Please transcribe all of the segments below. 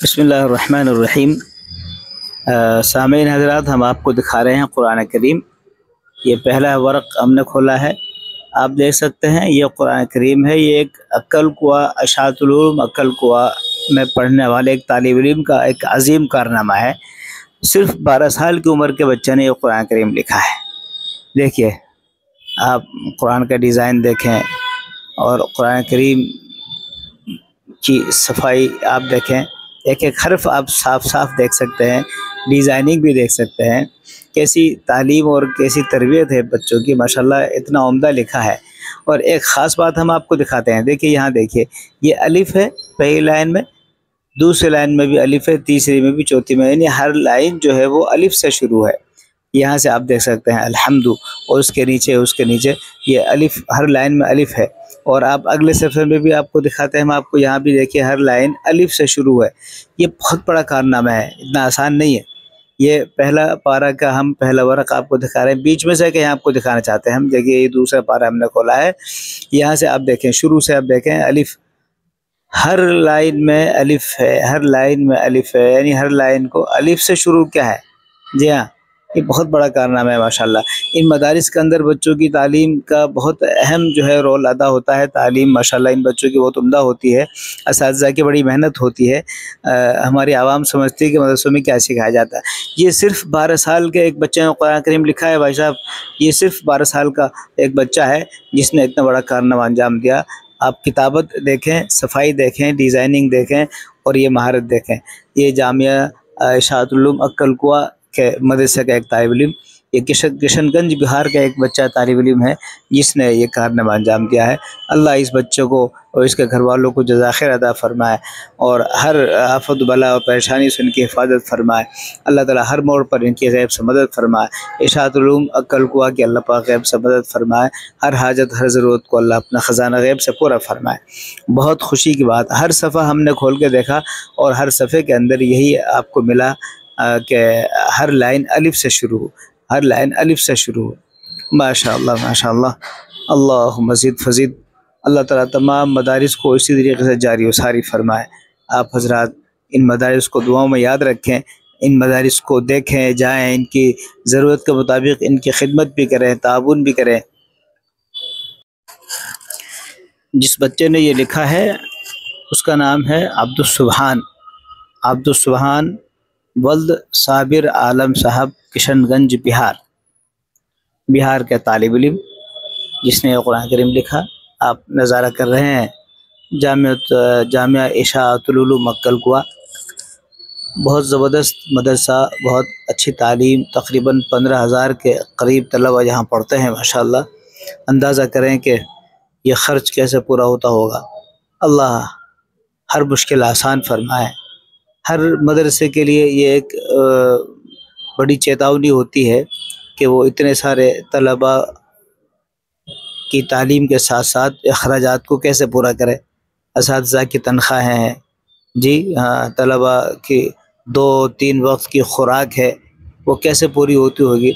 بسم اللہ الرحمن الرحیم۔ سامعین حضرات، ہم آپ کو دکھا رہے ہیں قرآن کریم۔ یہ پہلا ورق ہم نے کھولا ہے، آپ دیکھ سکتے ہیں یہ قرآن کریم ہے۔ یہ ایک عقل قوا اشاعت العلوم عقل قوا میں پڑھنے والے ایک طالب علم کا ایک عظیم کارنامہ ہے۔ صرف 12 سال کی عمر کے بچے نے یہ قرآن کریم لکھا ہے۔ دیکھیے، آپ قرآن کا ڈیزائن دیکھیں اور قرآن کریم کی صفائی آپ دیکھیں، ایک ایک حرف آپ صاف صاف دیکھ سکتے ہیں، ڈیزائننگ بھی دیکھ سکتے ہیں، کیسی تعلیم اور کیسی تربیت ہے بچوں کی، ماشاءاللہ اتنا عمدہ لکھا ہے۔ اور ایک خاص بات ہم آپ کو دکھاتے ہیں، دیکھیے یہاں دیکھیے، یہ الف ہے پہلی لائن میں، دوسری لائن میں بھی الف ہے، تیسری میں بھی، چوتھی میں، یعنی ہر لائن جو ہے وہ الف سے شروع ہے۔ یہاں سے آپ دیکھ سکتے ہیں الحمد، اور اس کے نیچے یہ الف، ہر لائن میں الف ہے۔ اور آپ اگلے صفحے میں بھی آپ کو دکھاتے ہیں، ہم آپ کو یہاں بھی دیکھیے ہر لائن الف سے شروع ہے۔ یہ بہت بڑا کارنامہ ہے، اتنا آسان نہیں ہے۔ یہ پہلا پارہ کا ہم پہلا ورق آپ کو دکھا رہے ہیں، بیچ میں سے کہیں آپ کو دکھانا چاہتے ہیں ہم۔ دیکھیے یہ دوسرا پارہ ہم نے کھولا ہے، یہاں سے آپ دیکھیں، شروع سے آپ دیکھیں الف، ہر لائن میں الف ہے، ہر لائن میں الف ہے، یعنی ہر لائن کو الف سے شروع کیا ہے۔ جی ہاں، یہ بہت بڑا کارنامہ ہے ماشاءاللہ۔ ان مدارس کے اندر بچوں کی تعلیم کا بہت اہم جو ہے رول ادا ہوتا ہے۔ تعلیم ماشاءاللہ ان بچوں کی بہت عمدہ ہوتی ہے، اساتذہ کی بڑی محنت ہوتی ہے۔ ہماری عوام سمجھتی ہے کہ مدرسوں میں کیا سکھایا جاتا ہے۔ یہ صرف 12 سال کے ایک بچے نے قرآن کریم لکھا ہے بھائی صاحب، یہ صرف 12 سال کا ایک بچہ ہے جس نے اتنا بڑا کارنامہ انجام دیا۔ آپ کتابت دیکھیں، صفائی دیکھیں، ڈیزائننگ دیکھیں، اور یہ مہارت دیکھیں۔ یہ جامعہ اشاعت العلوم عقل قوا کے مدرسے کا ایک طالب علم، یہ کشن گنج بہار کا ایک بچہ طالب علم ہے جس نے یہ کارنامہ انجام دیا ہے۔ اللہ اس بچوں کو اور اس کے گھر والوں کو جزائے خیر عطا فرمائے، اور ہر آفت بلا اور پریشانی سے ان کی حفاظت فرمائے۔ اللہ تعالیٰ ہر موڑ پر ان کی غیب سے مدد فرمائے۔ اشاعت العلوم عقل قوا کی اللہ پاک غیب سے مدد فرمائے، ہر حاجت ہر ضرورت کو اللہ اپنا خزانہ غیب سے پورا فرمائے۔ بہت خوشی کی بات، ہر صفحہ ہم نے کھول کے دیکھا اور ہر صفحے کے اندر یہی آپ کو ملا کہ ہر لائن الف سے شروع ہو، ہر لائن الف سے شروع ہو۔ ماشاءاللہ ماشاءاللہ، اللہ مزید فزید۔ اللہ تعالیٰ تمام مدارس کو اسی طریقے سے جاری و ساری فرمائے۔ آپ حضرات ان مدارس کو دعاؤں میں یاد رکھیں، ان مدارس کو دیکھیں، جائیں، ان کی ضرورت کے مطابق ان کی خدمت بھی کریں، تعاون بھی کریں۔ جس بچے نے یہ لکھا ہے اس کا نام ہے عبد السبحان ولد صابر عالم صاحب، کشن گنج بہار کے طالب علم جس نے قرآن کریم لکھا۔ آپ نظارہ کر رہے ہیں جامعہ اشاعت العلوم عقل قوا، بہت زبردست مدرسہ، بہت اچھی تعلیم، تقریباً 15,000 کے قریب طلبہ یہاں پڑھتے ہیں ماشاءاللہ۔ اندازہ کریں کہ یہ خرچ کیسے پورا ہوتا ہوگا۔ اللہ ہر مشکل آسان فرمائے۔ ہر مدرسے کے لیے یہ ایک بڑی چیتاونی ہوتی ہے کہ وہ اتنے سارے طلباء کی تعلیم کے ساتھ ساتھ اخراجات کو کیسے پورا کرے۔ اساتذہ کی تنخواہیں ہیں، جی ہاں، طلباء کی 2-3 وقت کی خوراک ہے، وہ کیسے پوری ہوتی ہوگی۔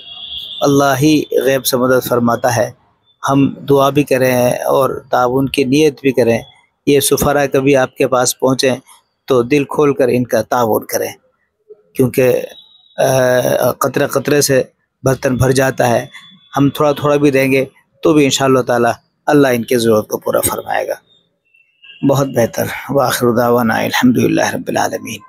اللہ ہی غیب سے مدد فرماتا ہے۔ ہم دعا بھی کریں اور تعاون کی نیت بھی کریں۔ یہ سفرا کبھی آپ کے پاس پہنچیں تو دل کھول کر ان کا تعاون کریں، کیونکہ قطرے قطرے سے برتن بھر جاتا ہے۔ ہم تھوڑا تھوڑا بھی دیں گے تو بھی انشاءاللہ تعالی اللہ ان کی ضرورت کو پورا فرمائے گا۔ بہت بہتر۔ وآخر دعوانا الحمدللہ رب العالمین۔